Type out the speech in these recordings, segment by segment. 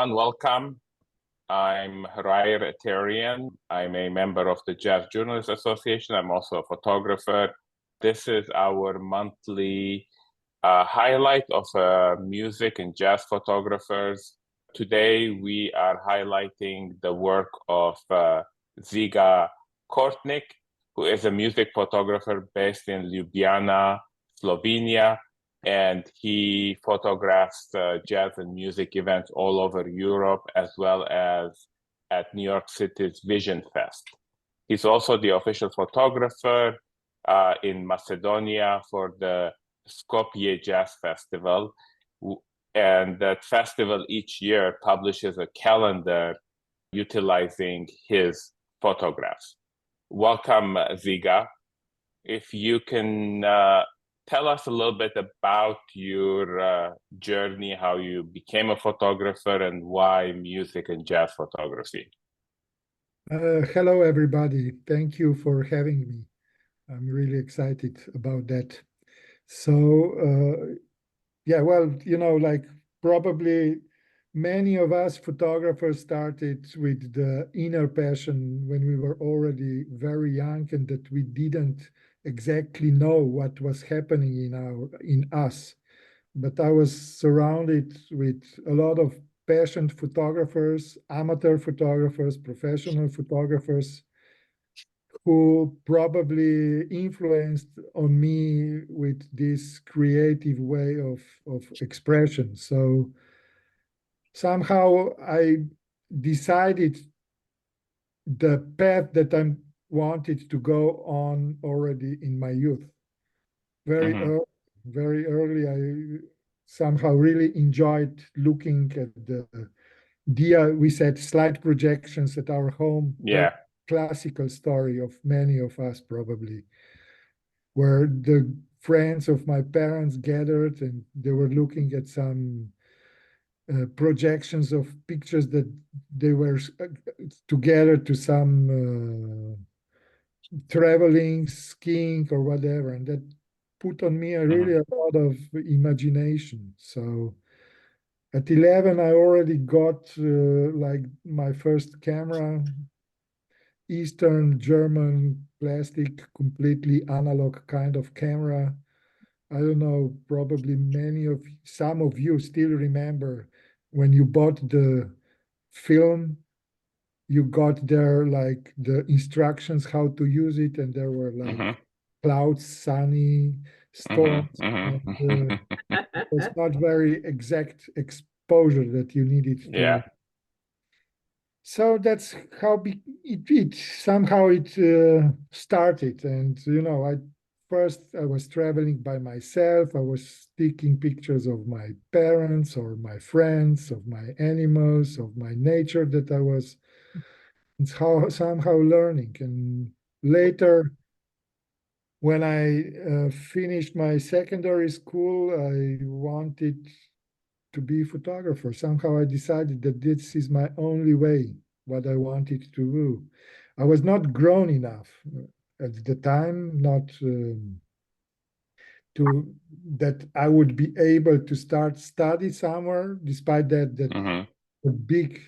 everyone. Welcome. I'm Hrayr Attarian. I'm a member of the Jazz Journalists Association. I'm also a photographer. This is our monthly highlight of music and jazz photographers. Today, we are highlighting the work of Ziga Koritnik, who is a music photographer based in Ljubljana, Slovenia. And he photographs jazz and music events all over Europe, as well as at New York City's Vision Fest. He's also the official photographer in Macedonia for the Skopje Jazz Festival. And that festival each year publishes a calendar utilizing his photographs. Welcome, Ziga. If you can tell us a little bit about your journey, how you became a photographer, and why music and jazz photography. Hello, everybody. Thank you for having me. I'm really excited about that. So, yeah, well, like probably many of us photographers started with the inner passion when we were already very young, and that we didn't exactly know what was happening in us. But I was surrounded with a lot of passionate photographers, amateur photographers, professional photographers, who probably influenced on me with this creative way of expression. So somehow I decided the path that I wanted to go on already in my youth. Very early, I somehow really enjoyed looking at we said slide projections at our home. Yeah. Classical story of many of us probably, where the friends of my parents gathered and they were looking at some projections of pictures that they were together to some traveling, skiing or whatever, and that put on me really a lot of imagination. So at 11, I already got like my first camera, Eastern German plastic, completely analog kind of camera. I don't know, probably some of you still remember when you bought the film, you got there like the instructions how to use it, and there were like clouds, sunny, storms, and it was not very exact exposure that you needed to. Yeah. So that's how it somehow started. And I was traveling by myself. I was taking pictures of my parents or my friends, of my animals, of my nature that I was somehow learning. And later, when I finished my secondary school, I wanted to be a photographer. Somehow I decided that this is my only way, what I wanted to do. I was not grown enough at the time, not that I would be able to start study somewhere, despite that a big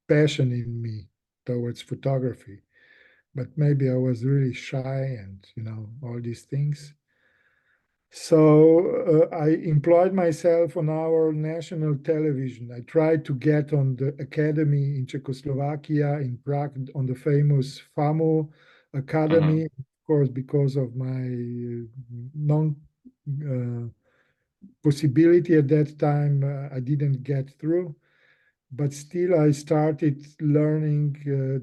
passion in me towards photography. But maybe I was really shy and, all these things. So I employed myself on our national television. I tried to get on the academy in Czechoslovakia, in Prague, on the famous FAMU Academy. Of course, because of my possibility at that time, I didn't get through. But still, I started learning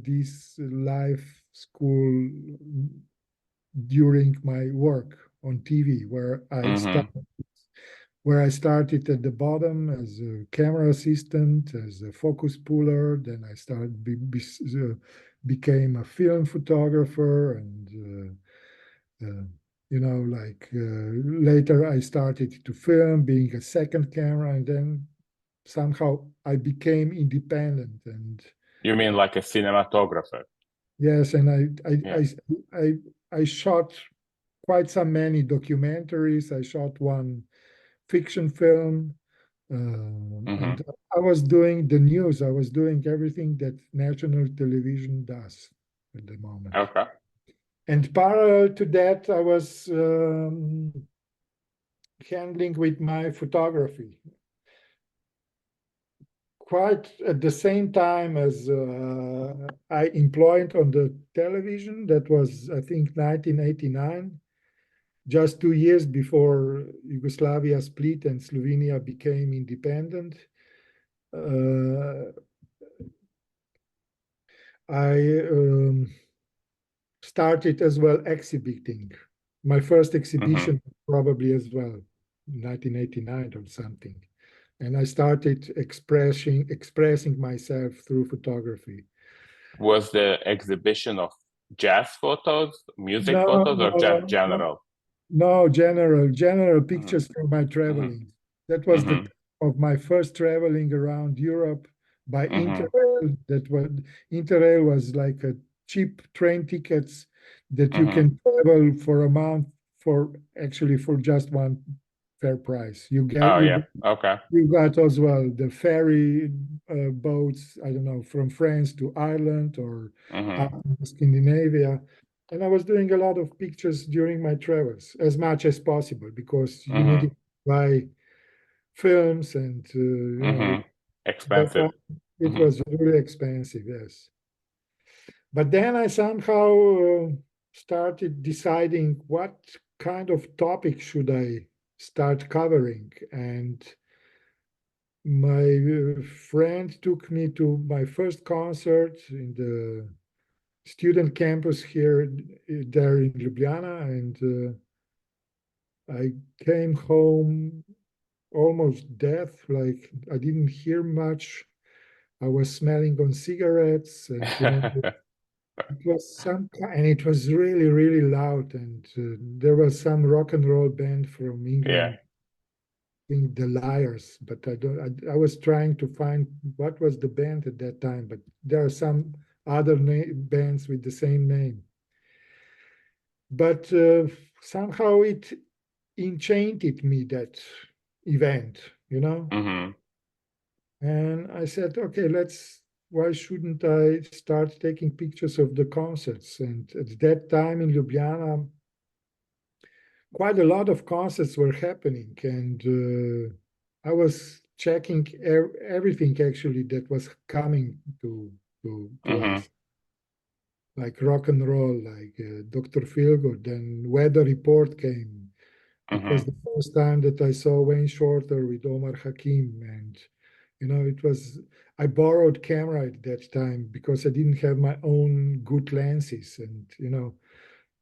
this live school during my work on TV, where I started at the bottom as a camera assistant, as a focus puller. Then I became a film photographer, and later I started to film, being a second camera, and then somehow I became independent. And you mean like a cinematographer? Yes, and I shot quite many documentaries. I shot one fiction film And I was doing the news. I was doing everything that national television does at the moment. Okay. And parallel to that, I was handling with my photography. Quite at the same time as I employed on the television. That was, I think, 1989, just 2 years before Yugoslavia split and Slovenia became independent. I started as well exhibiting. My first exhibition probably as well, 1989 or something. And I started expressing myself through photography. Was the exhibition of jazz photos, music No, photos, or just no, general? no, general pictures from my traveling. That was the time of my first traveling around Europe by Interrail. Interrail was like a cheap train tickets that you can travel for a month for just one fair price. You Oh, yeah. Okay. you got as well the ferry boats, I don't know, from France to Ireland or up in Scandinavia. And I was doing a lot of pictures during my travels, as much as possible, because you needed to buy films and, Expensive. it was really expensive, yes. But then I somehow started deciding what kind of topic should I start covering. And my friend took me to my first concert in the student campus here, there in Ljubljana, and I came home almost deaf, like I didn't hear much. I was smelling on cigarettes, and it was and it was really, really loud. And there was some rock and roll band from England. Yeah. Think the Liars, but I don't. I was trying to find what was the band at that time, but there are some other bands with the same name. But somehow it enchanted me, that event, And I said, okay, why shouldn't I start taking pictures of the concerts? And at that time in Ljubljana, quite a lot of concerts were happening, and I was checking everything actually that was coming to us, like rock and roll, like Dr. Feelgood. Then Weather Report came. It was the first time that I saw Wayne Shorter with Omar Hakim, and it was. I borrowed camera at that time because I didn't have my own good lenses, and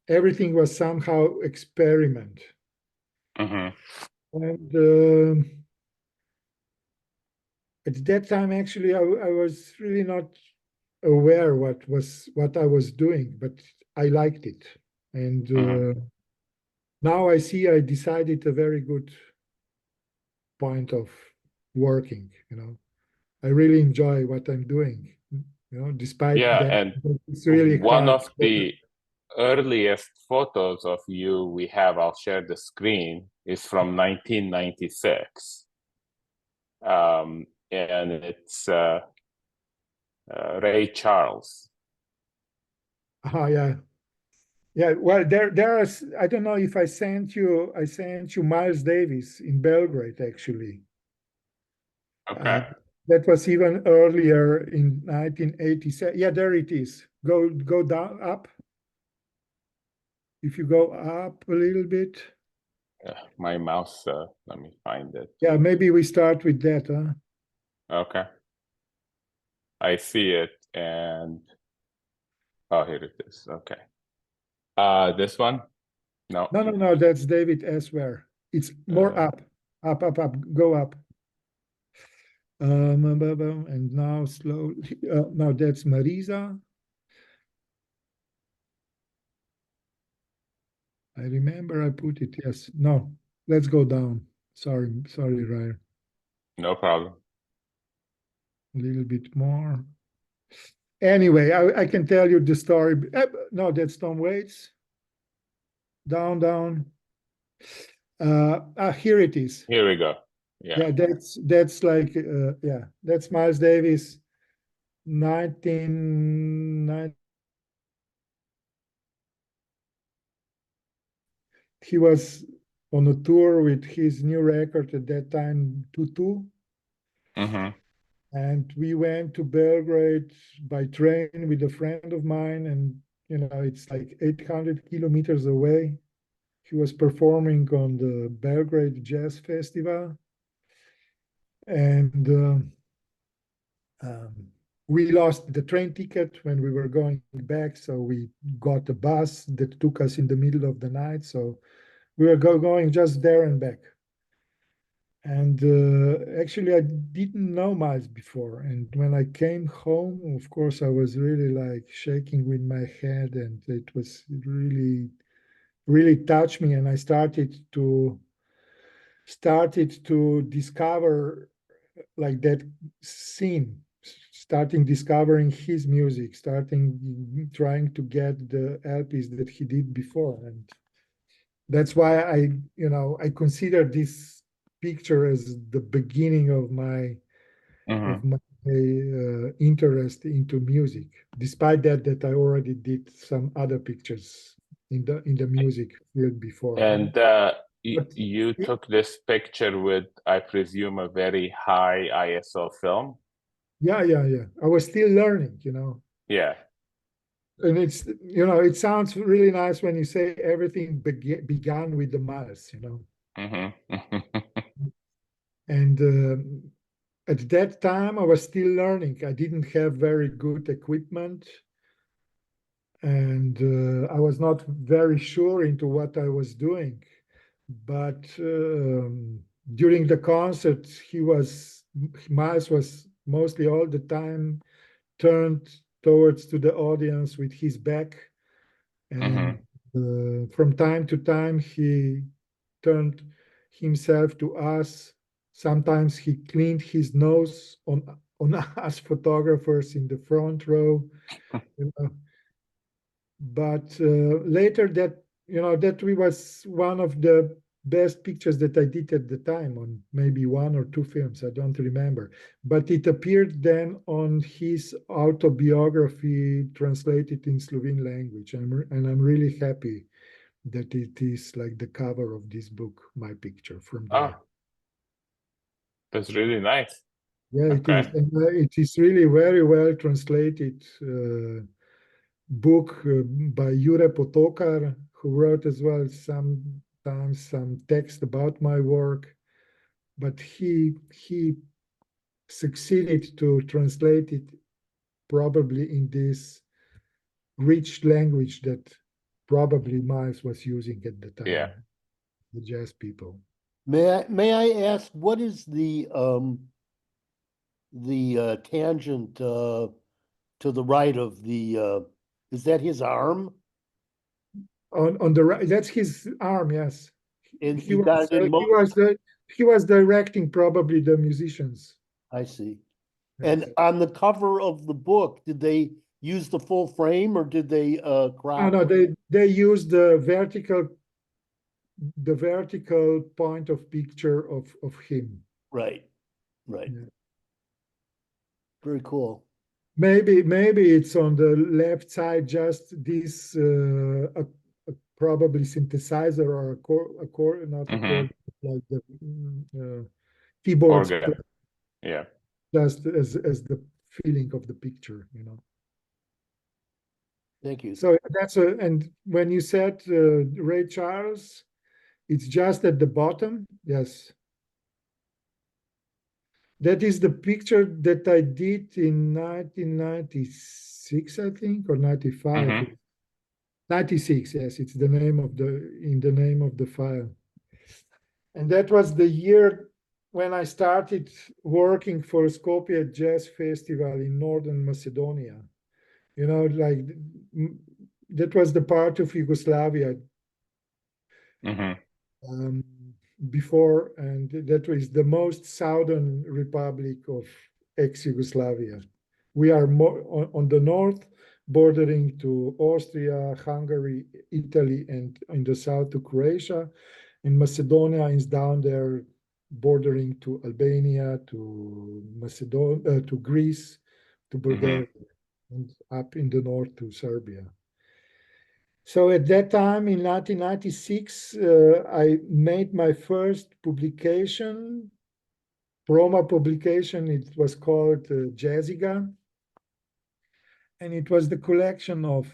everything was somehow experiment. And at that time, actually, I was really not aware what I was doing, but I liked it. And now I see I decided a very good point of working. I really enjoy what I'm doing. Despite Yeah, that, and it's really one hard. of the earliest photos of you we have, I'll share the screen, is from 1996. And it's Ray Charles. Oh, yeah. Yeah, well, there are. I don't know if I sent you. I sent you Miles Davis in Belgrade, actually. Okay. That was even earlier in 1987. Yeah, there it is. Go down, up. If you go up a little bit. My mouse, let me find it. Yeah, maybe we start with that, huh? Okay. I see it, and oh, here it is. Okay. This one? No. No. That's David Esware. It's more up. Go up. And now slowly. Now that's Marisa. I remember I put it. Yes. No. Let's go down. Sorry, Hrayr. No problem. A little bit more. Anyway, I can tell you the story. No, that's Tom Waits. Down. Here it is. Here we go. Yeah. that's like yeah, that's Miles Davis, 1990. He was on a tour with his new record at that time, Tutu, Mm-hmm. and we went to Belgrade by train with a friend of mine, and it's like 800 kilometers away. He was performing on the Belgrade Jazz Festival, and um, we lost the train ticket when we were going back, so we got a bus that took us in the middle of the night. So we were going just there and back. And actually, I didn't know Miles before. And when I came home, of course, I was really like shaking with my head, and it was really, really touched me. And I started to discover like that scene, starting discovering his music, starting trying to get the LPs that he did before. And that's why I consider this picture as the beginning of my Mm-hmm. interest into music. Despite that I already did some other pictures in the music field before. And But you took this picture with, I presume, a very high ISO film. yeah. I was still learning. Yeah. And it sounds really nice when you say everything began with the Miles. Mm-hmm. And at that time, I was still learning. I didn't have very good equipment, and I was not very sure into what I was doing. But during the concert, Miles was mostly all the time turned towards to the audience with his back, and Mm-hmm. from time to time he turned himself to us. Sometimes he cleaned his nose on us photographers in the front row. you know. But later that was one of the best pictures that I did at the time on maybe one or two films. I don't remember, but it appeared then on his autobiography translated in Slovene language, and I'm really happy that it is like the cover of this book, my picture from Oh, there. that's really nice. Yeah, it is, Okay. and it is really very well translated book by Jure Potokar, who wrote as well sometimes some text about my work, but he succeeded to translate it probably in this rich language that probably Miles was using at the Yeah. time, the jazz people. May I ask what is the tangent to the right of the is that his arm? On the right, that's his arm. Yes, And he you got was it in he was the he was directing probably the musicians. I see. Yes. And on the cover of the book, did they use the full frame or did they No, crop? no, they used the vertical point of picture of him. Right, right. Yeah. Very cool. Maybe it's on the left side, just this probably synthesizer or not a Mm-hmm. chord, like the keyboards, Organ. Yeah. just as the feeling of the picture. Thank you. So and when you said Ray Charles, it's just at the bottom. Yes. That is the picture that I did in 1996, I think, or 95. Mm-hmm. 96, yes, it's in the name of the file. And that was the year when I started working for Skopje Jazz Festival in Northern Macedonia. Like that was the part of Yugoslavia Mm-hmm. um, before, and that was the most southern republic of ex-Yugoslavia. We are more on the north, bordering to Austria, Hungary, Italy, and in the south to Croatia. And Macedonia is down there bordering to Albania, to Macedonia, to Greece, to Bulgaria, and up in the north to Serbia. So at that time, in 1996, I made my first publication, promo publication. It was called JJA, and it was the collection of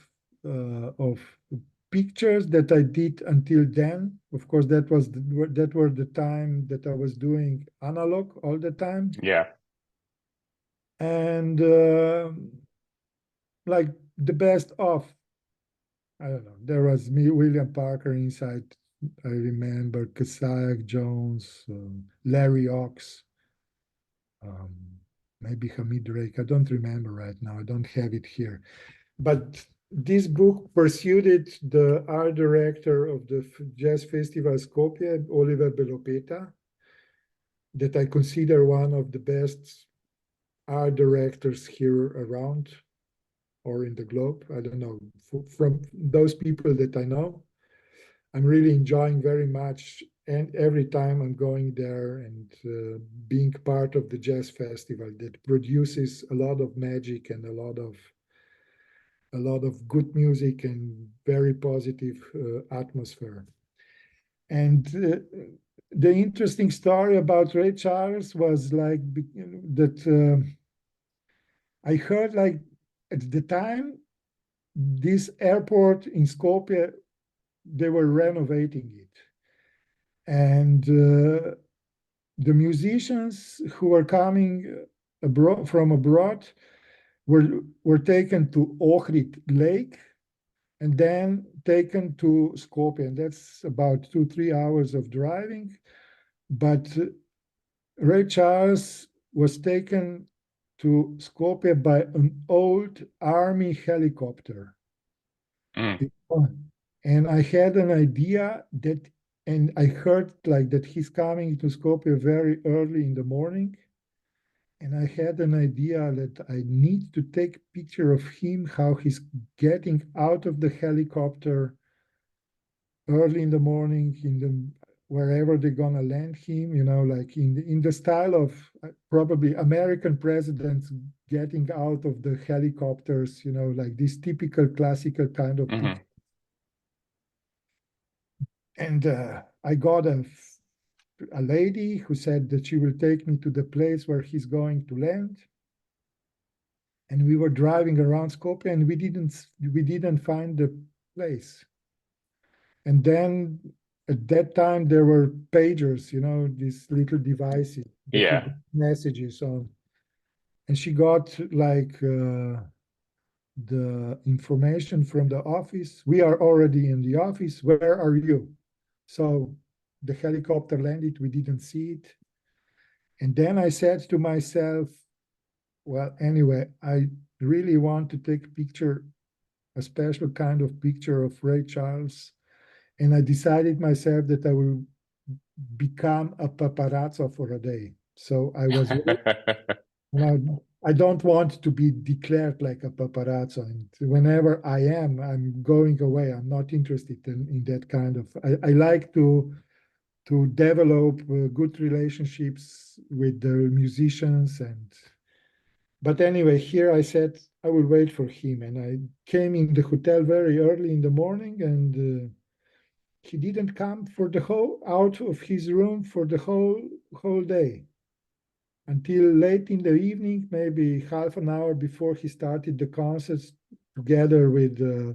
pictures that I did until then. Of course, that were the time that I was doing analog all the time. Yeah. And like the best of, I don't know, there was me, William Parker inside. I remember Kasayak Jones, Larry Ox, maybe Hamid Drake. I don't remember right now. I don't have it here. But this book pursued the art director of the Jazz Festival Skopje, Oliver Belopeta, that I consider one of the best art directors here around or in the globe. I don't know. From those people that I know, I'm really enjoying very much. And every time I'm going there and being part of the jazz festival that produces a lot of magic and a lot of good music and very positive atmosphere. And the interesting story about Ray Charles was like that I heard like at the time, this airport in Skopje, they were renovating it. And the musicians who were coming from abroad were taken to Ohrid Lake and then taken to Skopje. And that's about 2-3 hours of driving. But Ray Charles was taken to Skopje by an old army helicopter. And I had an idea that, and I heard like that he's coming to Skopje very early in the morning. And I had an idea that I need to take a picture of him, how he's getting out of the helicopter early in the morning, wherever they're gonna land him, like in the style of probably American presidents getting out of the helicopters, like this typical classical kind of picture. And I got a lady who said that she will take me to the place where he's going to land. And we were driving around Skopje and we didn't find the place. And then at that time there were pagers, these little devices that you got messages on. And she got like the information from the office. We are already in the office. Where are you? So the helicopter landed, we didn't see it. And then I said to myself, well, anyway, I really want to take a picture, a special kind of picture of Ray Charles. And I decided myself that I will become a paparazzo for a day. So I was, I don't want to be declared like a paparazzo. And whenever I am, I'm going away. I'm not interested in that kind of, I like to develop good relationships with the musicians. But anyway, here I said I will wait for him. And I came in the hotel very early in the morning and he didn't come for the out of his room for the whole day until late in the evening, maybe half an hour before he started the concerts together with the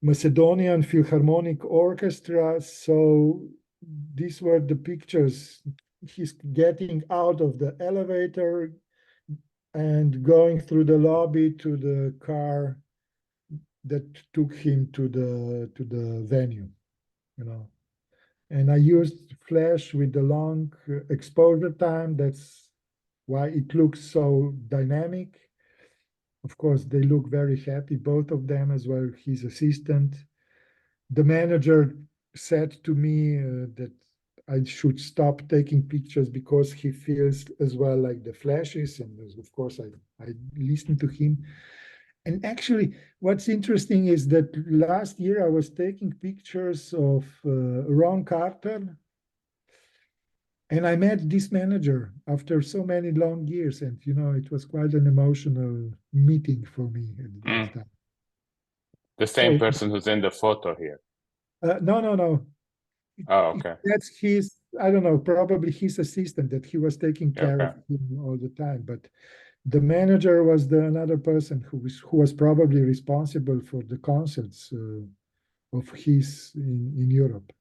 Macedonian Philharmonic Orchestra. So these were the pictures. He's getting out of the elevator and going through the lobby to the car that took him to the venue. And I used flash with the long exposure time. That's why it looks so dynamic. Of course, they look very happy, both of them, as well his assistant. The manager said to me that I should stop taking pictures because he feels as well like the flashes. And of course, I listened to him. And actually, what's interesting is that last year I was taking pictures of Ron Carter, And I met this manager after so many long years, and it was quite an emotional meeting for me at that time. The same person who's in the photo here. No. Oh, okay. That's his, I don't know, probably his assistant that he was taking care Okay. of him all the time. But the manager was another person who was probably responsible for the concerts of his in Europe,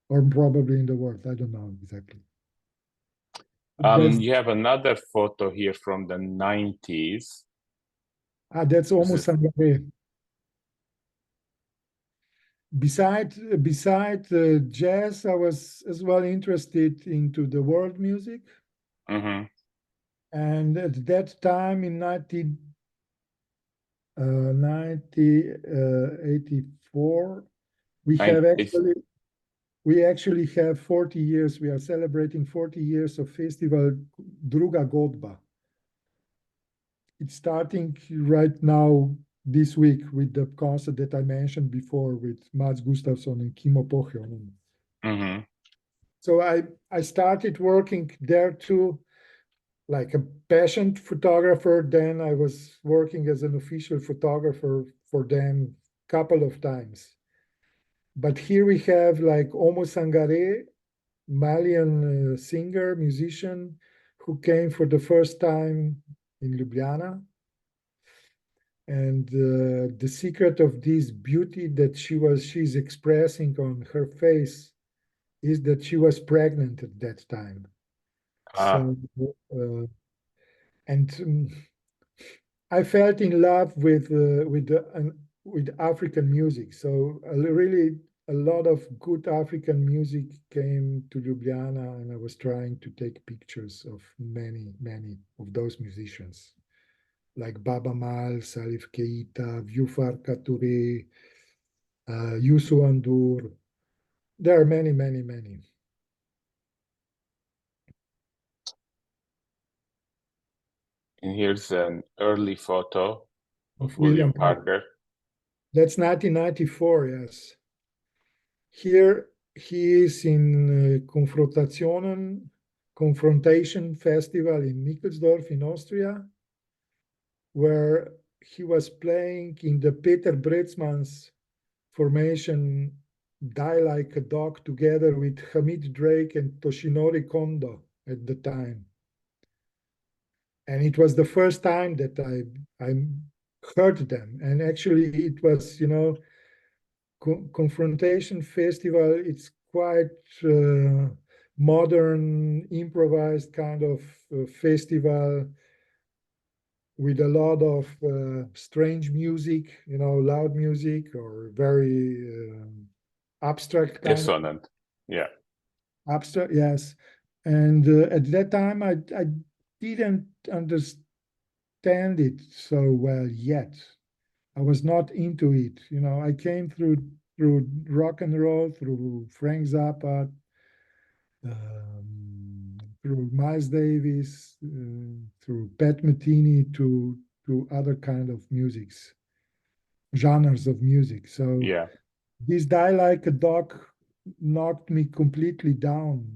or probably in the world. I don't know exactly. You have another photo here from the 90s. That's almost Sangare. Beside jazz, I was as well interested into the world music. Mm-hmm. And at that time in 1984, we actually have 40 years. We are celebrating 40 years of festival Druga Godba. It's starting right now this week with the concert that I mentioned before with Mats Gustafsson and Kimmo Pohjonen. Mm-hmm. So I started working there too, like a passionate photographer. Then I was working as an official photographer for them a couple of times. But here we have like Omo Sangare, Malian singer, musician, who came for the first time in Ljubljana. And the secret of this beauty that she's expressing on her face is that she was pregnant at that time. So, I felt in love with African music. So really a lot of good African music came to Ljubljana, and I was trying to take pictures of many of those musicians, like Baba Mal, Salif Keita, Vieux Touré, Youssou N'Dour. There are many. And here's an early photo of Of William Parker. That's 1994, yes. Here he is in Confrontation Festival in Nickelsdorf in Austria, where he was playing in the Peter Bretsman's formation Die Like a Dog together with Hamid Drake and Toshinori Kondo at the time. And it was the first time that I heard them. And actually it was, Confrontation Festival, it's quite modern, improvised kind of festival with a lot of strange music, loud music or very abstract kind Dissonant. Yeah. abstract, yes. And at that time, I didn't understand it so well yet. I was not into it. I came through rock and roll, through Frank Zappa, through Miles Davis, through Pat Metheny to other kind of musics, genres of music. So Yeah. this Die Like a Dog knocked me completely down.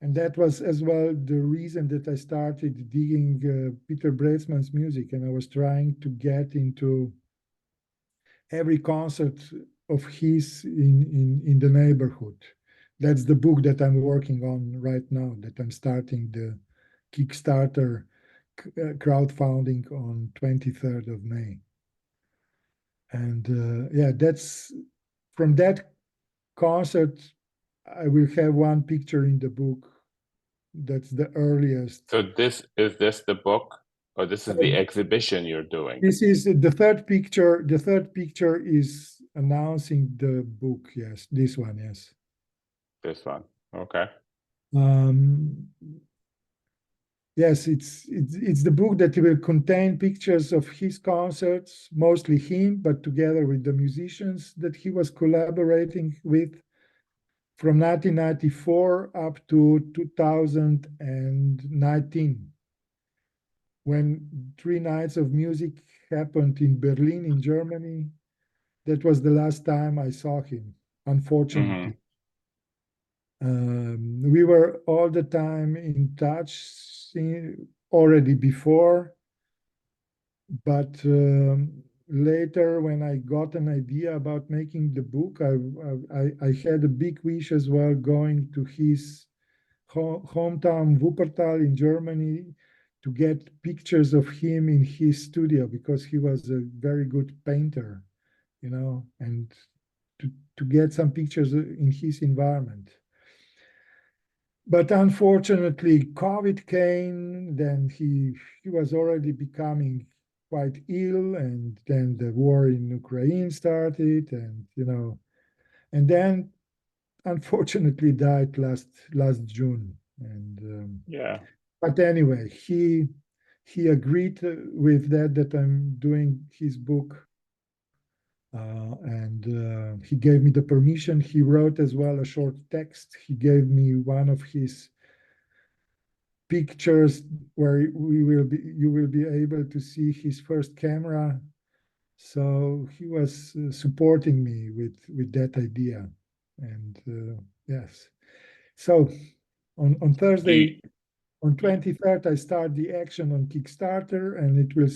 And that was as well the reason that I started digging Peter Bretsman's music, and I was trying to get into every concert of his in the neighborhood. That's the book that I'm working on right now, that I'm starting the Kickstarter crowdfunding on 23rd of May. And that's from that concert, I will have one picture in the book. That's the earliest. So this is the book, or this is the exhibition you're doing? This is the third picture. The third picture is announcing the book. Yes, this one. Yes. This one. Okay. Yes, it's the book that will contain pictures of his concerts, mostly him, but together with the musicians that he was collaborating with from 1994 up to 2019, when 3 nights of music happened in Berlin, in Germany. That was the last time I saw him, unfortunately. We were all the time in touch already before, but later when I got an idea about making the book, I had a big wish as well going to his hometown Wuppertal in Germany to get pictures of him in his studio because he was a very good painter, and to get some pictures in his environment. But unfortunately, COVID came, then he was already becoming quite ill, and then the war in Ukraine started, and then unfortunately died last June. And Yeah. but anyway, he agreed with that I'm doing his book, and he gave me the permission. He wrote as well a short text. He gave me one of his pictures where you will be able to see his first camera. So he was supporting me with that idea, and yes. So on Thursday, on 23rd, I start the action on Kickstarter, and it will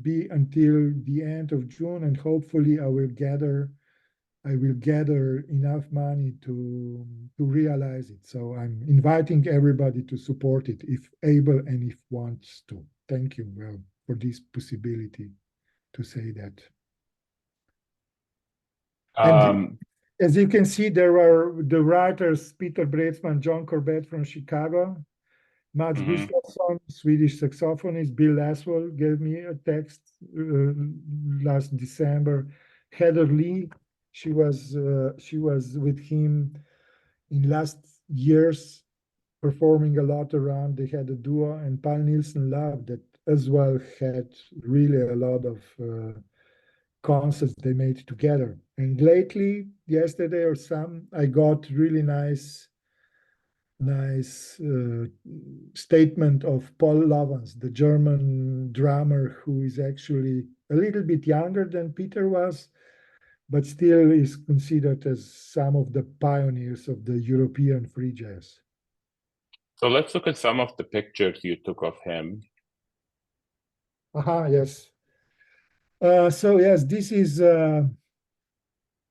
be until the end of June, and hopefully I will gather enough money to realize it. So I'm inviting everybody to support it if able and if wants to. Thank you, well, for this possibility to say that. And as you can see, there are the writers Peter Bretsman, John Corbett from Chicago, Mats Gustafsson, Swedish saxophonist, Bill Laswell gave me a text last December. Heather Lee, she was with him in last years, performing a lot around. They had a duo, and Paul Nielsen Love that as well had really a lot of concerts they made together. And lately, yesterday or some, I got really nice statement of Paul Lovans, the German drummer who is actually a little bit younger than Peter was, but still is considered as some of the pioneers of the European free jazz. So let's look at some of the pictures you took of him. Yes. So yes, this is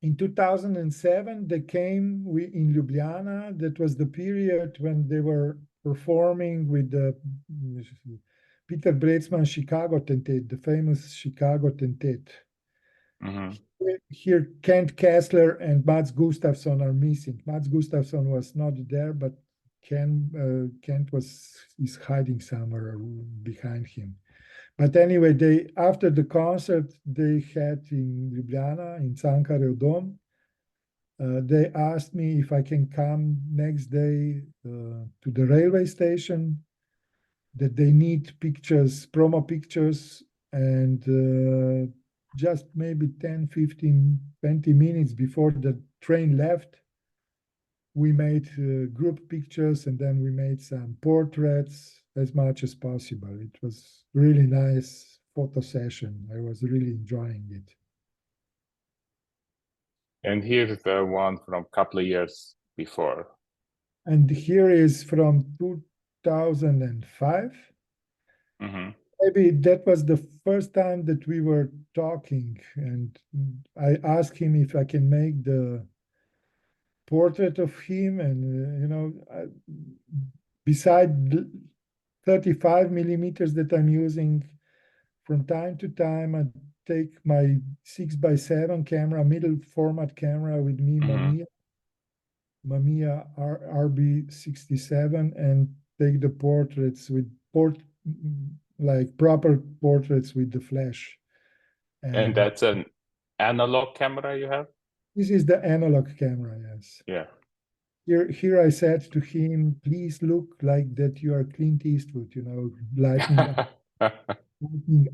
in 2007, they came in Ljubljana. That was the period when they were performing with the Peter Bretsman Chicago Tentet, the famous Chicago Tentet. Here, Kent Kessler and Mats Gustafsson are missing. Mats Gustafsson was not there, but Kent is hiding somewhere behind him. But anyway, after the concert they had in Ljubljana, in Cankarjev Dom, they asked me if I can come next day to the railway station, that they need pictures, promo pictures, and just maybe 10, 15, 20 minutes before the train left, we made group pictures, and then we made some portraits as much as possible. It was really nice photo session. I was really enjoying it. And here's the one from a couple of years before. And here is from 2005. Maybe that was the first time that we were talking, and I asked him if I can make the portrait of him, and beside the 35 millimeters that I'm using, from time to time I take my 6x7 camera, middle format camera with me, Mamiya RB67, and take the portraits with like proper portraits with the flash. And that's an analog camera you have? This is the analog camera, yes. Yeah. Here I said to him, please look like that you are Clint Eastwood, lighting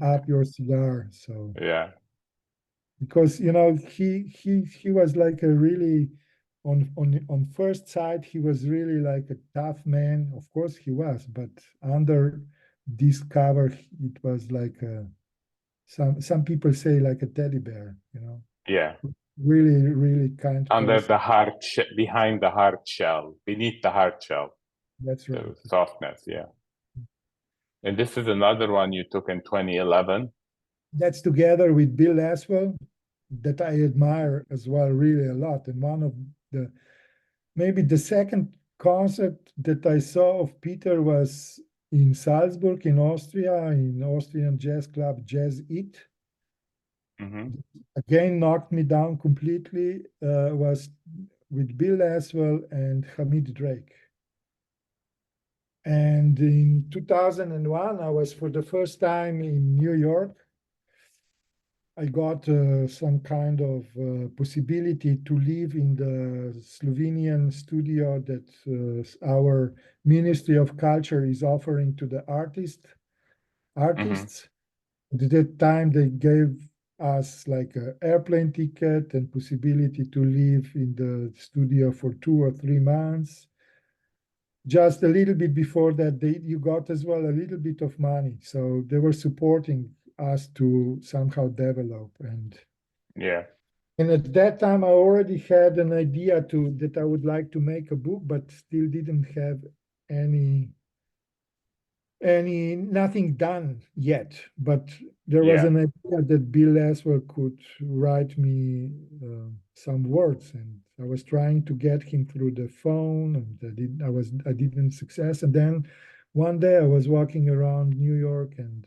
up your cigar. So yeah, because he was like a really on first sight he was really like a tough man. Of course he was, but under this cover it was like some people say like a teddy bear. Yeah. really, really kind Under person. the behind the hard shell, beneath the hard shell, That's right. the softness, yeah. And this is another one you took in 2011. That's together with Bill Laswell, that I admire as well, really a lot. And one of the, maybe the second concert that I saw of Peter was in Salzburg, in Austria, in Austrian jazz club Jazz It. Hmm. Again, knocked me down completely, was with Bill Laswell and Hamid Drake. And in 2001, I was for the first time in New York. I got some kind of possibility to live in the Slovenian studio that our Ministry of Culture is offering to the artists. At that time, they gave us like an airplane ticket and possibility to live in the studio for 2 or 3 months. Just a little bit before that, you got as well a little bit of money. So they were supporting us to somehow develop. Yeah. And at that time, I already had an idea that I would like to make a book, but still didn't have nothing done yet. But there was Yeah. an idea that Bill Laswell could write me some words, and I was trying to get him through the phone, and I didn't success. And then one day I was walking around New York, and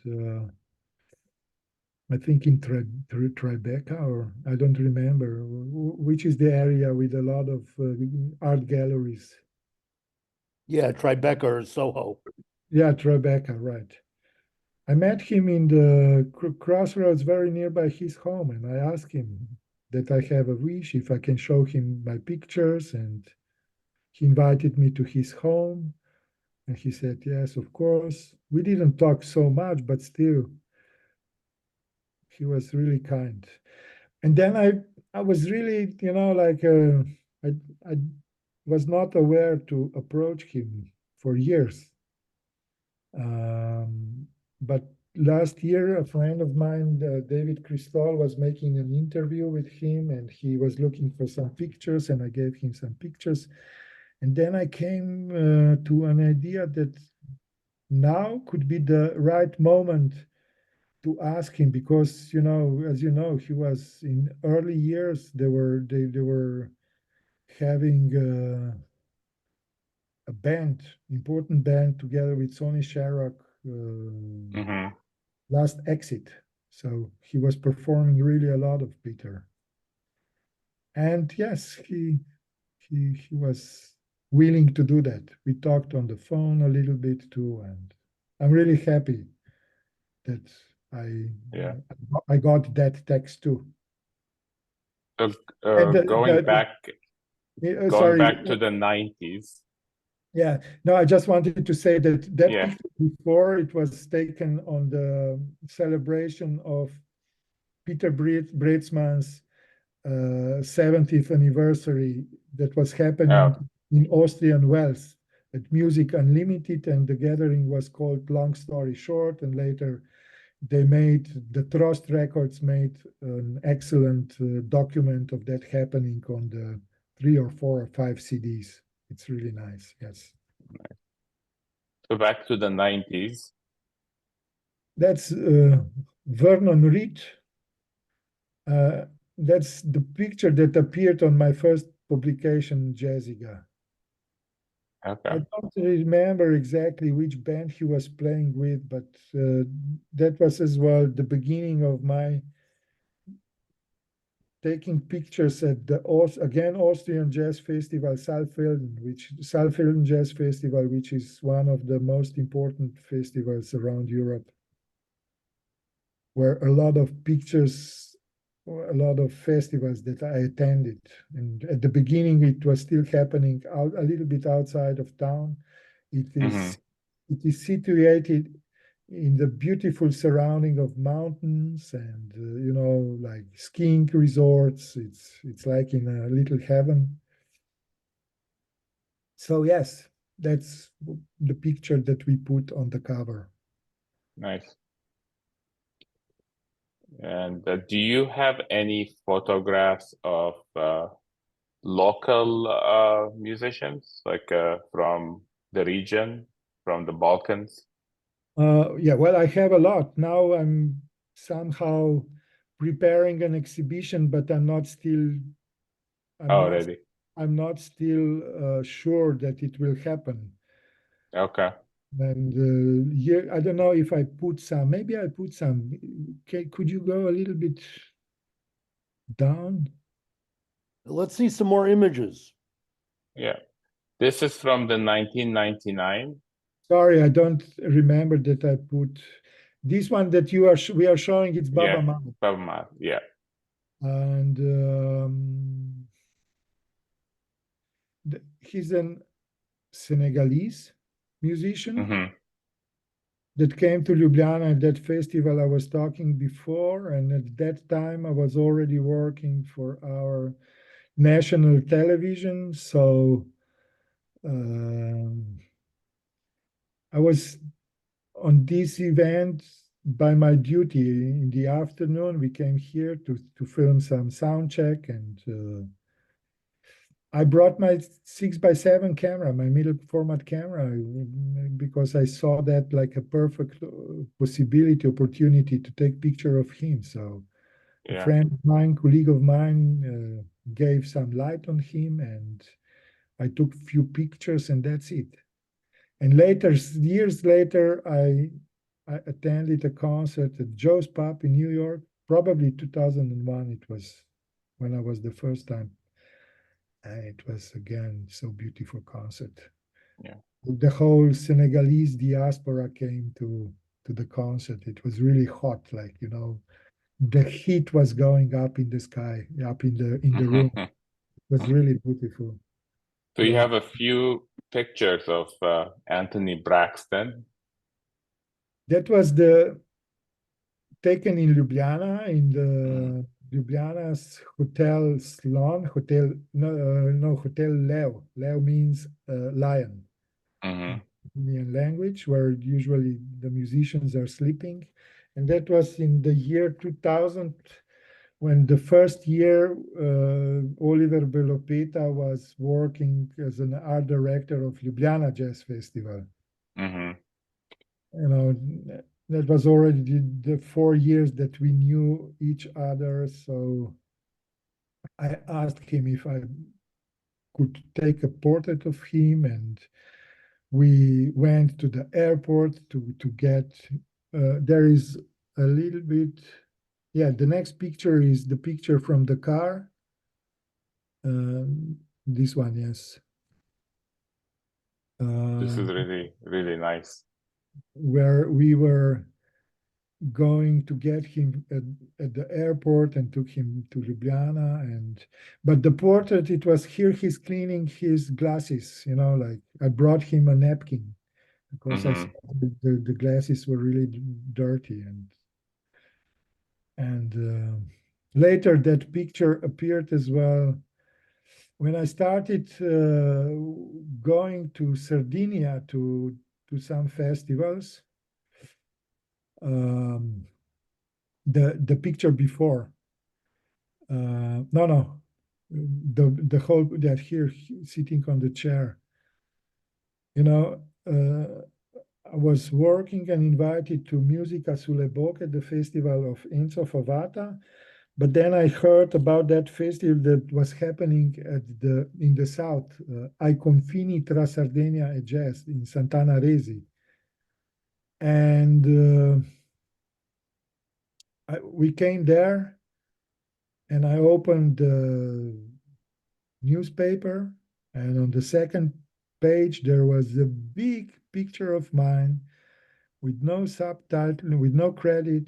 I think in Tribeca, or I don't remember, which is the area with a lot of art galleries. Yeah, Tribeca or Soho. Yeah, Tribeca, right. I met him in the crossroads very nearby his home, and I asked him that I have a wish if I can show him my pictures, and he invited me to his home, and he said, yes, of course. We didn't talk so much, but still, he was really kind. And then I was really, like I was not aware to approach him for years. But last year, a friend of mine, David Cristol, was making an interview with him, and he was looking for some pictures, and I gave him some pictures. And then I came to an idea that now could be the right moment to ask him, because as you know, he was in early years. They were having a band, important band, together with Sonny Sharrock, Hmm. Last Exit. So he was performing really a lot of Peter, and yes, he was willing to do that. We talked on the phone a little bit too, and I'm really happy that I Yeah. I got that text too. So And going back sorry, to the 90s. yeah, no, I just wanted to say that Yeah. picture before, it was taken on the celebration of Peter Braidsman's 70th anniversary that was happening Oh, in Austrian Wells at Music Unlimited, and the gathering was called Long Story Short, and later the Trust Records made an excellent document of that happening on the 3 or 4 or 5 CDs. It's really nice. Yes. so back to the 90s. That's Vernon Reed. That's the picture that appeared on my first publication, Jazziga. Okay. I don't remember exactly which band he was playing with, but that was as well the beginning of my taking pictures at the Austrian Jazz Festival, Saalfelden Jazz Festival, which is one of the most important festivals around Europe, where a lot of festivals that I attended. And at the beginning, it was still happening out a little bit outside of town. It Hmm. is situated in the beautiful surrounding of mountains and like skiing resorts. It's like in a little heaven. So yes, that's the picture that we put on the cover. Nice. And do you have any photographs of local musicians, like from the region, from the Balkans? Yeah, well, I have a lot. Now I'm somehow preparing an exhibition, but I'm not still, I'm not, Already. I'm not still sure that it will happen. Okay. And here, I don't know if I put some, maybe I put some. Okay, could you go a little bit down? Let's see some more images. Yeah. This is from the 1999. Sorry, I don't remember that I put this one that we are showing. It's Baba Yeah. Ma, Pavma. Yeah. and he's an Senegalese musician Mm-hmm. that came to Ljubljana at that festival I was talking before. And at that time, I was already working for our national television. So I was on this event by my duty in the afternoon. We came here to film some sound check, and I brought my 6x7 camera, my middle format camera, because I saw that like a perfect possibility, opportunity to take picture of him. So a Yeah. friend of mine, colleague of mine, gave some light on him, and I took few pictures, and that's it. And later, years later, I attended a concert at Joe's Pub in New York, probably 2001. It was when I was the first time. And it was again so beautiful concert. Yeah. The whole Senegalese diaspora came to the concert. It was really hot, like the heat was going up in the sky, up in the room. Mm-hmm. It was really beautiful. So you Was have a few pictures of Anthony Braxton. that was the taken in Ljubljana in the Mm-hmm. Ljubljana's Hotel Slon, Hotel Lev. Lev means lion Mm-hmm. in Indian language, where usually the musicians are sleeping. And that was in the year 2000, when the first year Oliver Belopeta was working as an art director of Ljubljana Jazz Festival. Mm-hmm. That was already the 4 years that we knew each other. So I asked him if I could take a portrait of him, and we went to the airport to get. There is a little bit. Yeah, the next picture is the picture from the car. This one, yes. This is Uh, really, really nice. where we were going to get him at the airport and took him to Ljubljana. But the portrait, it was here he's cleaning his glasses, like I brought him a napkin because I saw Mm-hmm. the glasses were really dirty. And later that picture appeared as well when I started going to Sardinia to some festivals. The picture before. No. The whole that here sitting on the chair. I was working and invited to Musica sulle Bocche at the festival of Enzo Favata, but then I heard about that festival that was happening in the south, ai confini tra Sardegna e Jazz in Sant'Anna Resi, and we came there, and I opened the newspaper, and on the second page there was a big picture of mine with no subtitle, with no credit,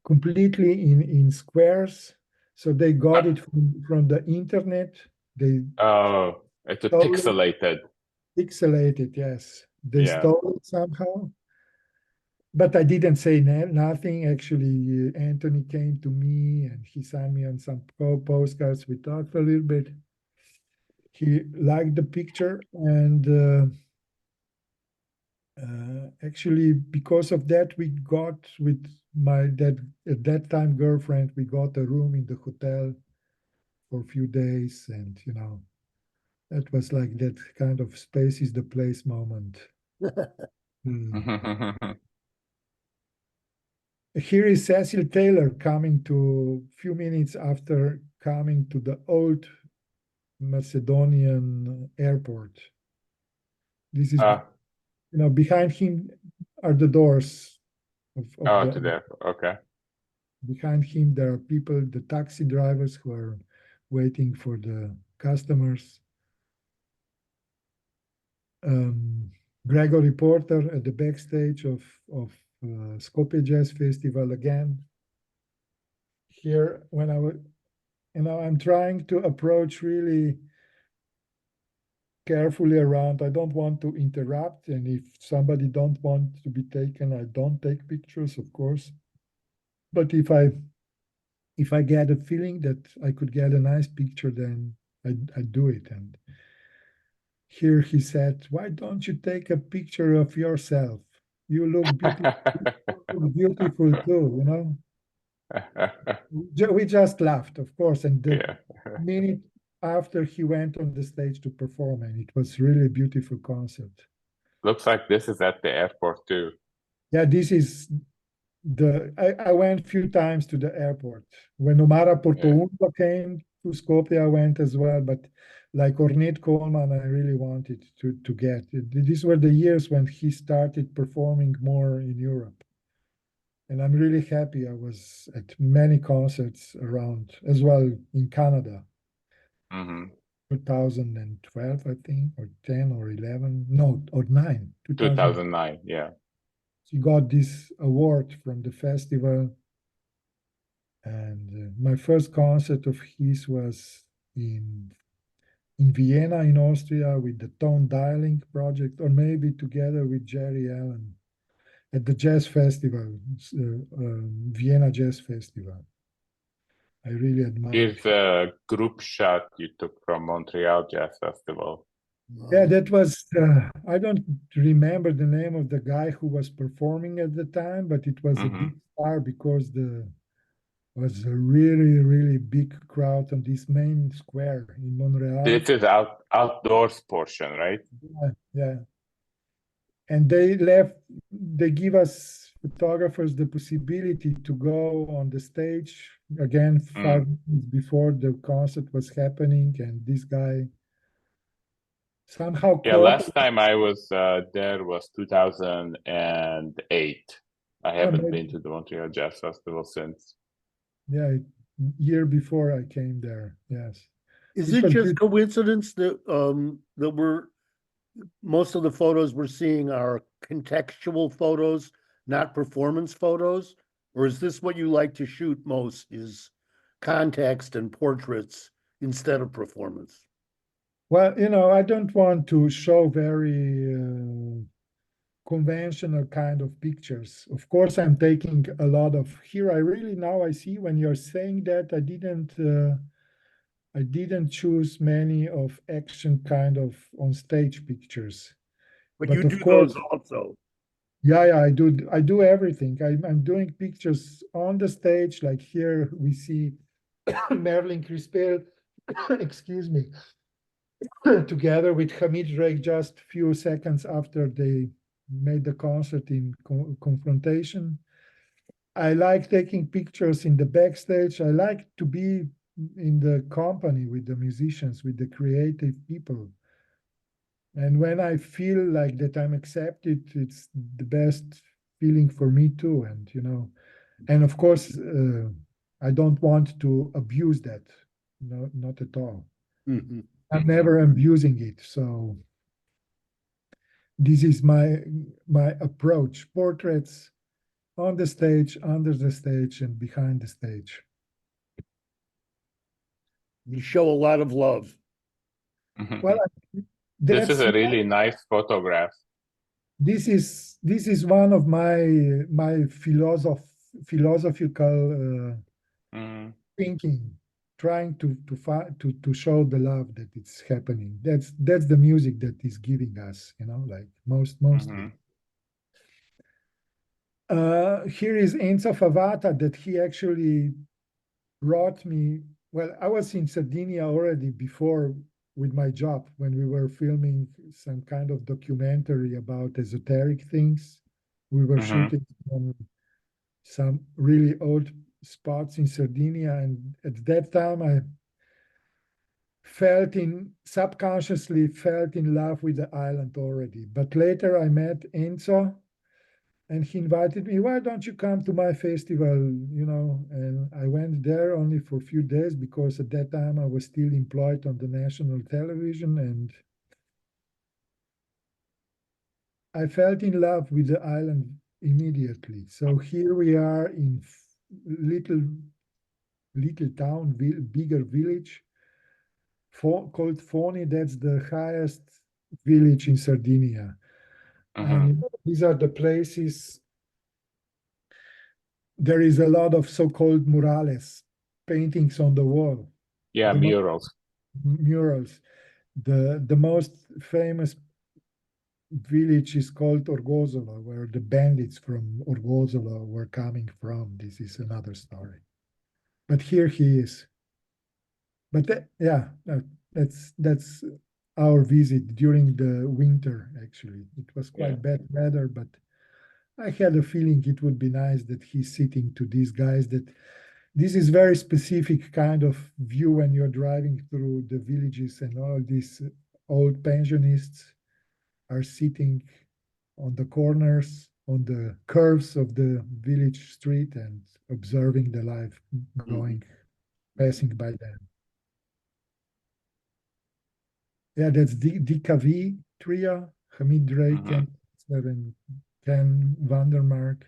completely in squares. So they got it from the internet. They Oh, it's a stole it, pixelated. pixelated, yes. They Yeah. stole it somehow. But I didn't say nothing. Actually, Anthony came to me and he signed me on some postcards. We talked a little bit. He liked the picture, and actually because of that we got with at that time girlfriend, we got a room in the hotel for a few days, and that was like that kind of space is the place moment. Here is Cecil Taylor coming to few minutes after coming to the old Macedonian airport. This is behind him are the doors of to there. Okay. Behind him there are people, the taxi drivers who are waiting for the customers. Gregory Porter at the backstage of Skopje Jazz Festival again. Here, when I'm trying to approach really carefully around. I don't want to interrupt, and if somebody don't want to be taken, I don't take pictures, of course. But if I get a feeling that I could get a nice picture, then I do it. And here he said, "Why don't you take a picture of yourself? You look beautiful too, We just laughed, of course, and the minute after he went on the stage to perform, and it was really a beautiful concert. Looks like this is at the airport too. Yeah, this is I went a few times to the airport. When Omara Portounova came to Skopje, I went as well, but like Ornette Coleman, I really wanted to get. These were the years when he started performing more in Europe. And I'm really happy I was at many concerts around, as well in Canada. 2012, I think, or 10 or 11, no, or 9. 2009, yeah. He got this award from the festival. And my first concert of his was in Vienna, in Austria, with the Tone Dialing project, or maybe together with Jerry Allen at the Jazz Festival, Vienna Jazz Festival. I really admire. Here's a group shot you took from Montreal Jazz Festival. Yeah, that was, I don't remember the name of the guy who was performing at the time, but it was a big star because was a really, really big crowd on this main square in Montreal. This is outdoors portion, right? Yeah. And they give us photographers the possibility to go on the stage again 5 minutes before the concert was happening. And this guy somehow last time I was there was 2008. I haven't been to the Montreal Jazz Festival since. Yeah, year before I came there. Yes. Is it just coincidence that most of the photos we're seeing are contextual photos, not performance photos? Or is this what you like to shoot most, is context and portraits instead of performance? Well, I don't want to show very conventional kind of pictures. Of course, I'm taking a lot of here. I see when you're saying that I didn't choose many of action kind of on stage pictures. But you do those also. Yeah, I do everything. I'm doing pictures on the stage, like here we see Merlin Crispel, excuse me, together with Hamid Drake just few seconds after they made the concert in Confrontation. I like taking pictures in the backstage. I like to be in the company with the musicians, with the creative people. And when I feel like that I'm accepted, it's the best feeling for me too. And, and of course, I don't want to abuse that. No, not at all. I'm never abusing it. So this is my approach: portraits on the stage, under the stage, and behind the stage. You show a lot of love. Well, this is a really nice photograph. This is one of my philosophical thinking, trying to show the love that it's happening. That's the music that is giving us, like mostly. Here is Enzo Favata that he actually brought me. Well, I was in Sardinia already before with my job when we were filming some kind of documentary about esoteric things. We were shooting on some really old spots in Sardinia, and at that time I subconsciously felt in love with the island already. But later I met Enzo and he invited me, why don't you come to my festival, and I went there only for a few days because at that time I was still employed on the national television, and I felt in love with the island immediately. So here we are in little town, bigger village called Foni. That's the highest village in Sardinia. And these are the places. There is a lot of so-called murales, paintings on the wall. Yeah, murals. Murals. The most famous village is called Orgozolo, where the bandits from Orgozolo were coming from. This is another story. But here he is. But that's our visit during the winter, actually. It was quite bad weather, but I had a feeling it would be nice that he's sitting to these guys. That this is very specific kind of view when you're driving through the villages, and all these old pensionists are sitting on the corners, on the curves of the village street, and observing the life passing by them. Yeah, that's DKV trio, Hamid Drake and Ken Vandermark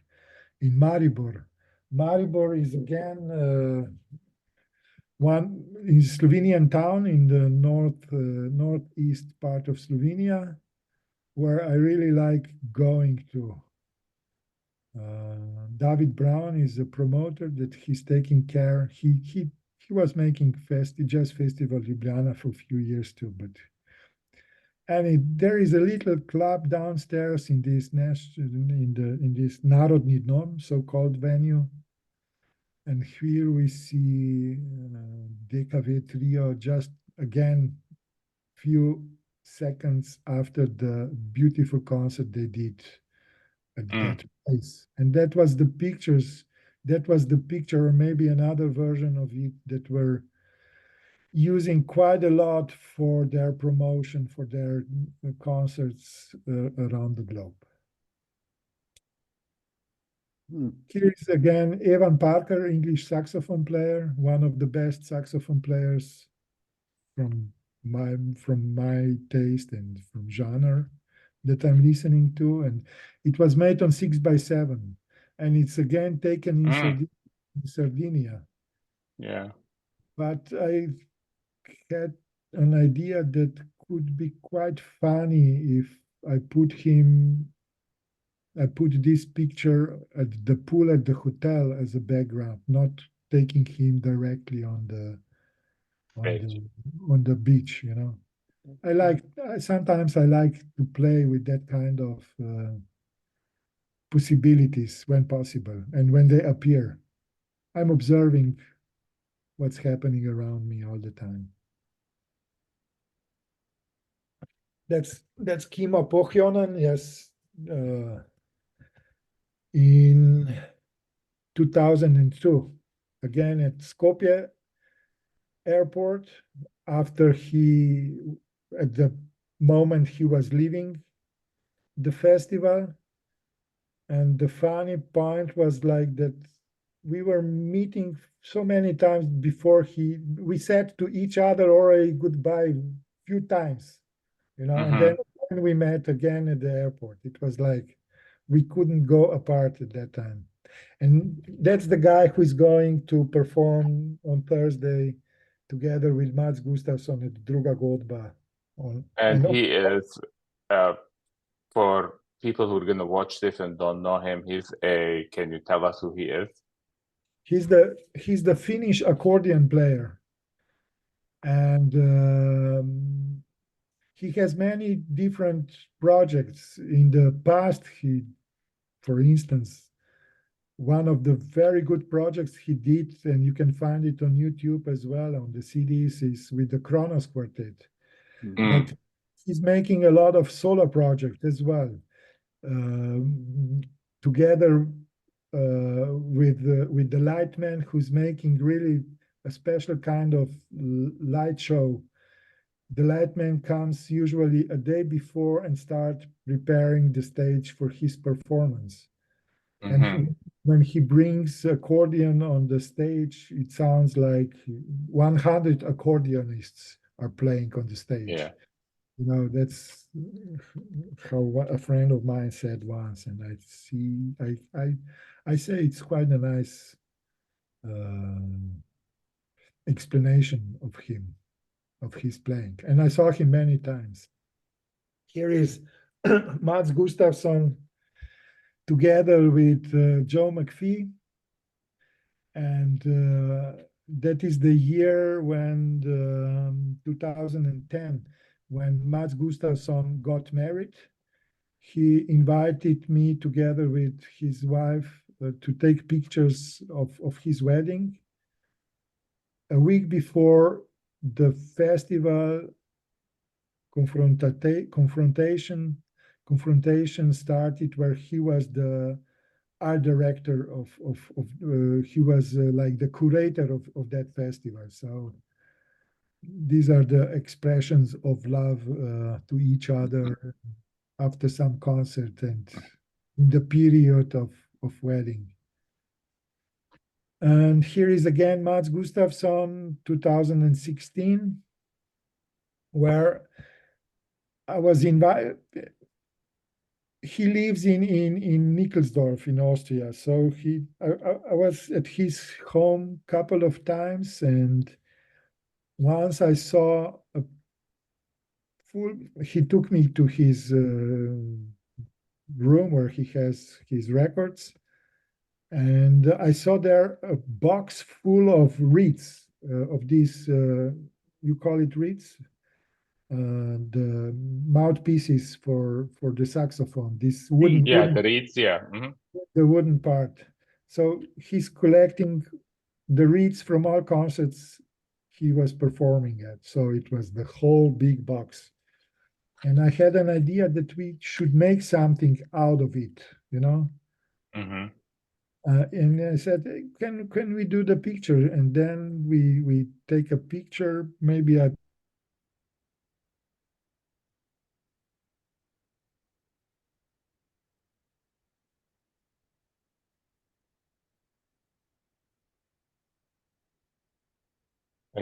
in Maribor. Maribor is again one in Slovenian town in the northeast part of Slovenia, where I really like going to. David Brown is a promoter that he's taking care. He was making jazz festival Ljubljana for a few years too, but there is a little club downstairs in this Narodni Dom, so-called venue. And here we see DKV trio just again few seconds after the beautiful concert they did at that place. And that was the pictures. That was the picture, or maybe another version of it, that were using quite a lot for their promotion, for their concerts around the globe. Here is again Evan Parker, English saxophone player, one of the best saxophone players from my taste and from genre that I'm listening to. And it was made on 6x7, and it's again taken in Sardinia. Yeah. But I had an idea that could be quite funny if I put this picture at the pool at the hotel as a background, not taking him directly on the beach, sometimes I like to play with that kind of possibilities when possible, and when they appear. I'm observing what's happening around me all the time. That's Kimo Pohjonen, yes. In 2002, again at Skopje airport, at the moment he was leaving the festival. And the funny point was like that we were meeting so many times before we said to each other already goodbye a few times, and then when we met again at the airport, it was like we couldn't go apart at that time. And that's the guy who is going to perform on Thursday together with Mats Gustafsson at Druga Godba. And he is, for people who are going to watch this and don't know him, can you tell us who he is? He's the Finnish accordion player. And he has many different projects. In the past, for instance, one of the very good projects he did, and you can find it on YouTube as well on the CDs, is with the Kronos Quartet. But he's making a lot of solo projects as well, together with the Lightman, who's making really a special kind of light show. The Lightman comes usually a day before and start preparing the stage for his performance. And when he brings accordion on the stage, it sounds like 100 accordionists are playing on the stage. Yeah. You know, that's how a friend of mine said once, and I say it's quite a nice explanation of him, of his playing. And I saw him many times. Here is Mats Gustafsson together with Joe McPhee. And that is the year when, 2010, when Mats Gustafsson got married. He invited me together with his wife to take pictures of his wedding. A week before the festival, confrontation started, where he was the art director he was like the curator of that festival. So these are the expressions of love to each other after some concert and in the period of wedding. And here is again Mats Gustafsson, 2016, where I was invited. He lives in Nickelsdorf in Austria. So I was at his home a couple of times, and once I saw he took me to his room where he has his records, and I saw there a box full of reeds, of these, you call it reeds? The mouthpieces for the saxophone, this wooden, the reeds, the wooden part. So he's collecting the reeds from all concerts he was performing at. So it was the whole big box. And I had an idea that we should make something out of it, you know? And I said, can we do the picture? And then we take a picture, maybe I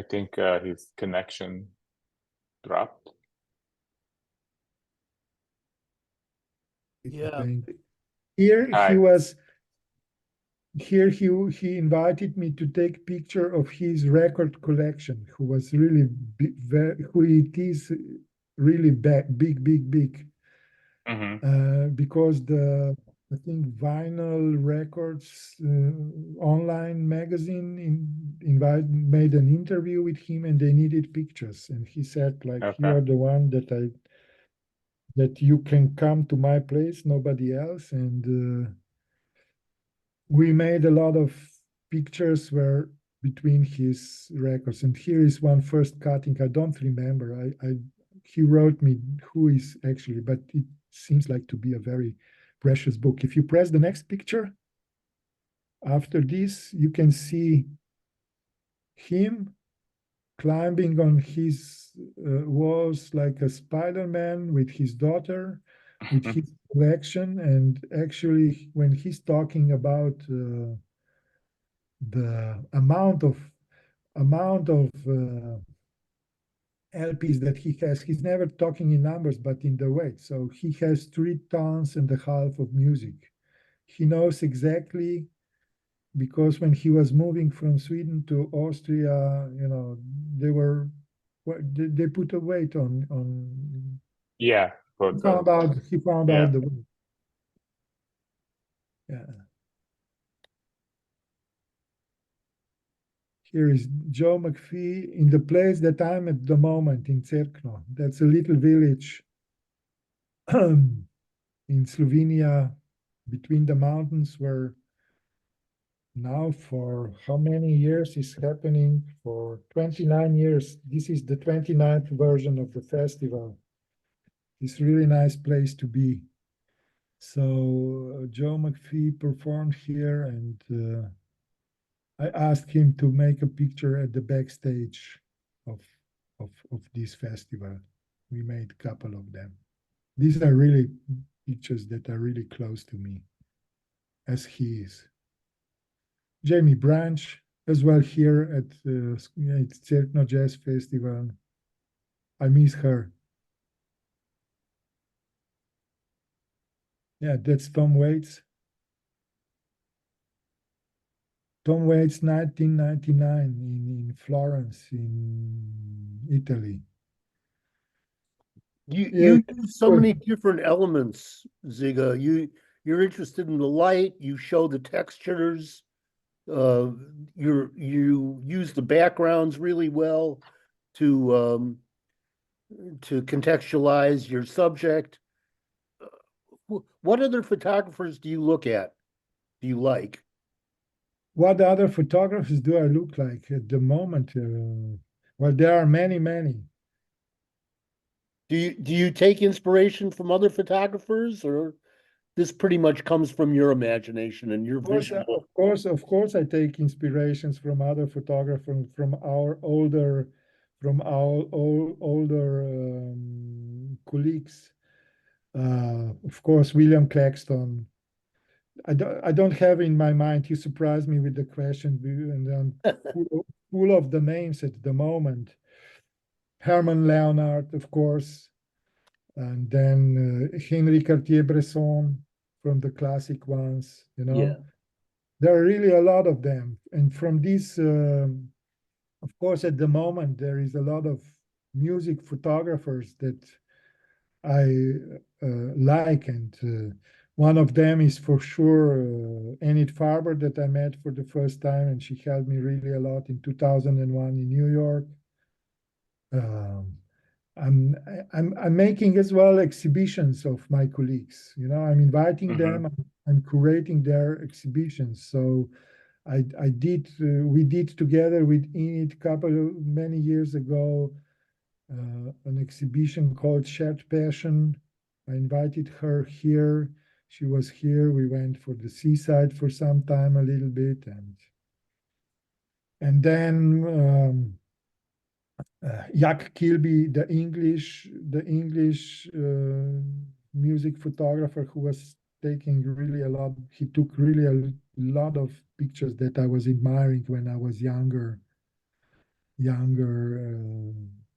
think his connection dropped. Yeah. Here Hi. he invited me to take picture of his record collection, who was really who it is really big. Because I think Vinyl Records online magazine made an interview with him, and they needed pictures, and he said, like, you are the one that you can come to my place, nobody else. And we made a lot of pictures where between his records. And here is one first cutting. I don't remember. He wrote me who is actually, but it seems like to be a very precious book. If you press the next picture, after this, you can see him climbing on his walls like a Spider-Man with his daughter, with his collection. And actually, when he's talking about the amount of LPs that he has, he's never talking in numbers, but in the weight. So he has 3.5 tons of music. He knows exactly, because when he was moving from Sweden to Austria, you know, they put a weight on. Yeah. He found out the weight. Yeah. Here is Joe McPhee in the place that I'm at the moment, in Cerkno. That's a little village in Slovenia, between the mountains, where now for how many years is happening? For 29 years. This is the 29th version of the festival. It's really nice place to be. So Joe McPhee performed here, and I asked him to make a picture at the backstage of of this festival. We made a couple of them. These are really pictures that are really close to me, as he is. Jamie Branch, as well, here at Cerkno Jazz Festival. I miss her. Yeah, that's Tom Waits. Tom Waits, 1999 in Florence, in Italy. You use so many different elements, Ziga. You're interested in the light. You show the textures. You use the backgrounds really well to contextualize your subject. What other photographers do you look at? Do you like? What other photographers do I look like at the moment? Well, there are many, many. Do you take inspiration from other photographers, or this pretty much comes from your imagination and your vision? Of course, I take inspirations from other photographers, from our older colleagues. Of course, William Claxton. I don't have in my mind. You surprised me with the question, and I'm full of the names at the moment. Herman Leonard, of course, and then Henri Cartier-Bresson from the classic ones. Yeah. There are really a lot of them, and from this, of course, at the moment there is a lot of music photographers that I like, and one of them is for sure Enid Farber, that I met for the first time, and she helped me really a lot in 2001 in New York. I'm making as well exhibitions of my colleagues. I'm inviting them. I'm curating their exhibitions. So we did together with Enid many years ago an exhibition called Shared Passion. I invited her here. She was here. We went for the seaside for some time, a little bit, and then Jack Kilby, the English music photographer, who was taking really a lot. He took really a lot of pictures that I was admiring when I was younger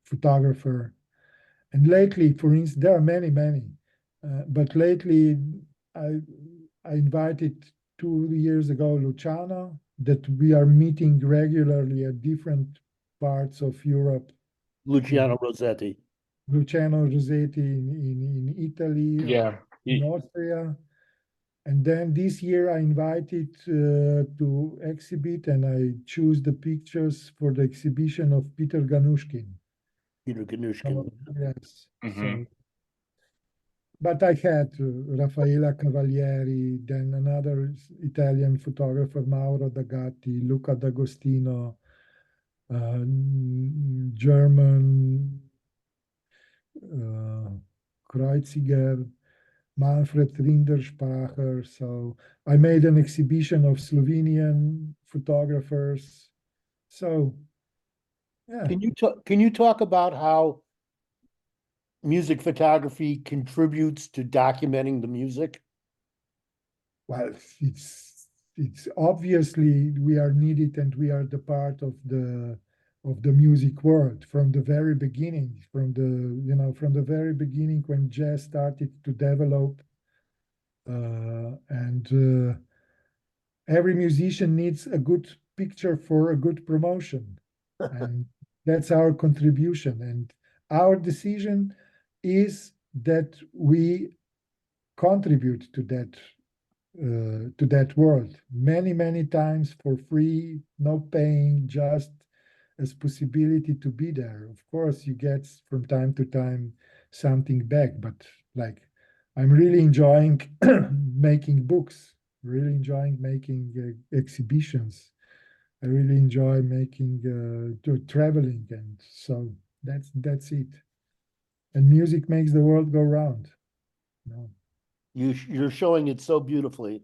photographer. And lately, for instance, there are many, but lately I invited 2 years ago Luciano, that we are meeting regularly at different parts of Europe. Luciano Rossetti. Luciano Rossetti in Italy, in Austria. And then this year I invited to exhibit, and I choose the pictures for the exhibition of Peter Ganushkin. Peter Ganushkin. Yes. So, but I had Raffaella Cavalieri, then another Italian photographer, Mauro D'Agati, Luca D'Agostino, German Kreuziger, Manfred Rinderspacher. So I made an exhibition of Slovenian photographers. So, yeah. Can you talk about how music photography contributes to documenting the music? Well, it's obviously we are needed, and we are the part of the music world from the very beginning, from the very beginning when jazz started to develop, and every musician needs a good picture for a good promotion, and that's our contribution. And our decision is that we contribute to that world many times for free, no paying, just as possibility to be there. Of course, you get from time to time something back, but like I'm really enjoying making books. really enjoying making exhibitions. I really enjoy making traveling, and so that's it. And music makes the world go round. No, You're showing it so beautifully.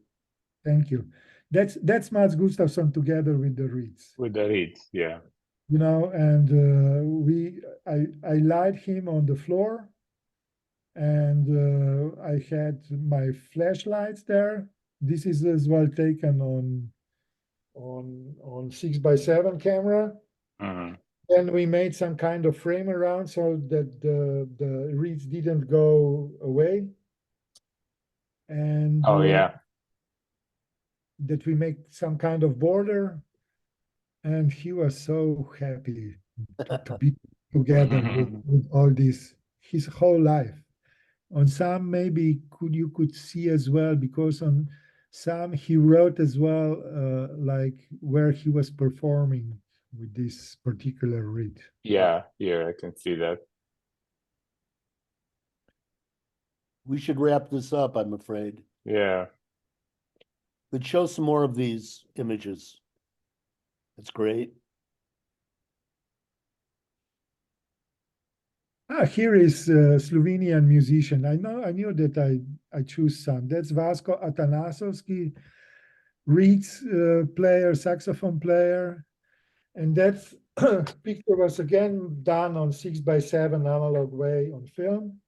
thank you. That's Mats Gustafsson together with the Reeds. With the reeds, yeah. You know, and I laid him on the floor, and I had my flashlights there. This is as well taken on 6x7 camera. Mhm. Then we made some kind of frame around so that the reeds didn't go away, and Oh yeah. that we make some kind of border. And he was so happy to be together with all this his whole life. On some, maybe you could see as well, because on some he wrote as well, like where he was performing with this particular reed. Yeah, I can see that. We should wrap this up, I'm afraid. Yeah. But show some more of these images. That's great. Here is a Slovenian musician. I knew that I choose some. That's Vasko Atanasovski, reeds player, saxophone player. And that picture was again done on 6x7 analog way on film.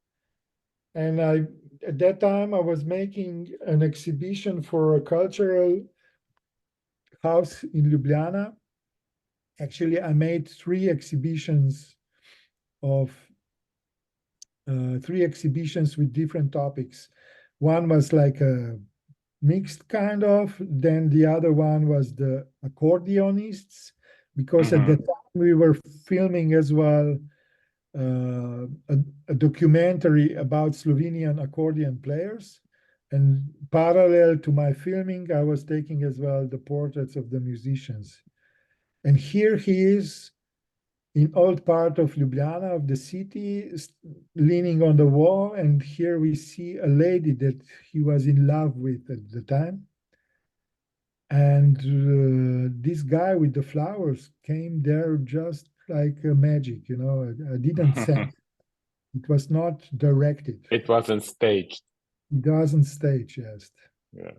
And at that time I was making an exhibition for a cultural house in Ljubljana. Actually, I made three exhibitions with different topics. One was like a mixed kind of, then the other one was the accordionists, because at the time we were filming as well a documentary about Slovenian accordion players. And parallel to my filming, I was taking as well the portraits of the musicians. And here he is in old part of Ljubljana, of the city, leaning on the wall. And here we see a lady that he was in love with at the time. And this guy with the flowers came there just like magic, you know. I didn't sense. It was not directed. It wasn't staged. It wasn't staged, yes. Yeah.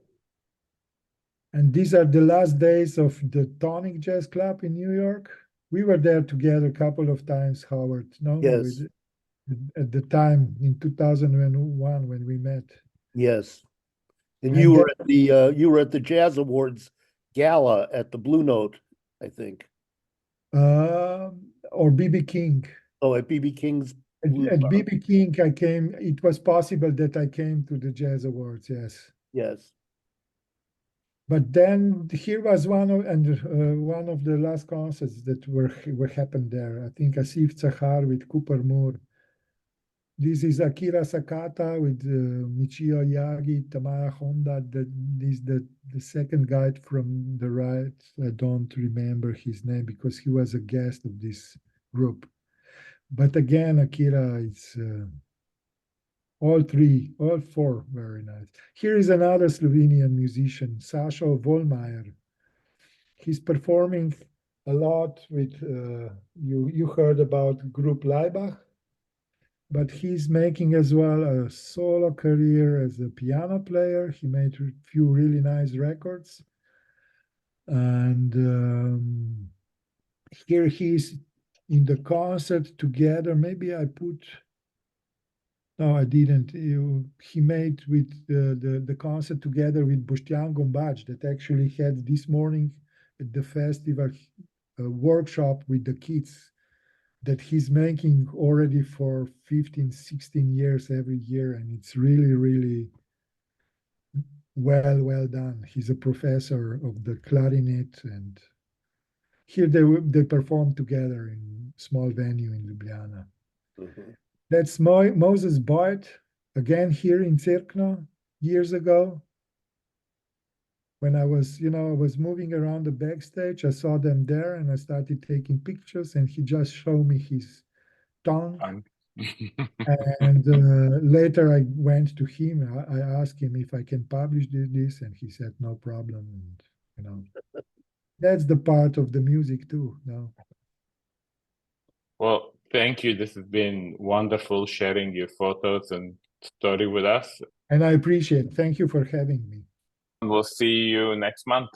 And these are the last days of the Tonic Jazz Club in New York. We were there together a couple of times, Howard. No, Yes. At the time in 2001 when we met. Yes. And And you were at the Jazz Awards gala at the Blue Note, I think. Or BB King. Oh, at BB King's Blue At Bar. BB King, I came. It was possible that I came to the Jazz Awards. Yes. Yes. But then here was one of the last concerts that were happened there. I think Asif Zahar with Cooper Moore. This is Akira Sakata with Michio Yagi, Tamara Honda. This the second guy from the right. I don't remember his name because he was a guest of this group. But again, Akira is all four, very nice. Here is another Slovenian musician, Sašo Volmajer. He's performing a lot with, you heard about group Laibach, but he's making as well a solo career as a piano player. He made a few really nice records. And here he's in the concert together. Maybe I put, no, I didn't. He made with the concert together with Boštjan Gombač that actually had this morning at the festival a workshop with the kids that he's making already for 15, 16 years every year. And it's really, really well done. He's a professor of the clarinet, and here they perform together in small venue in Ljubljana. Mhm. That's Moses Boyd, again here in Cerkno years ago. When I was moving around the backstage, I saw them there and I started taking pictures, and he just showed me his tongue. And later I went to him. I asked him if I can publish this, and he said no problem. And you know, that's the part of the music too. No. Well, thank you. This has been wonderful sharing your photos and story with us. And I appreciate. Thank you for having me. We'll see you next month.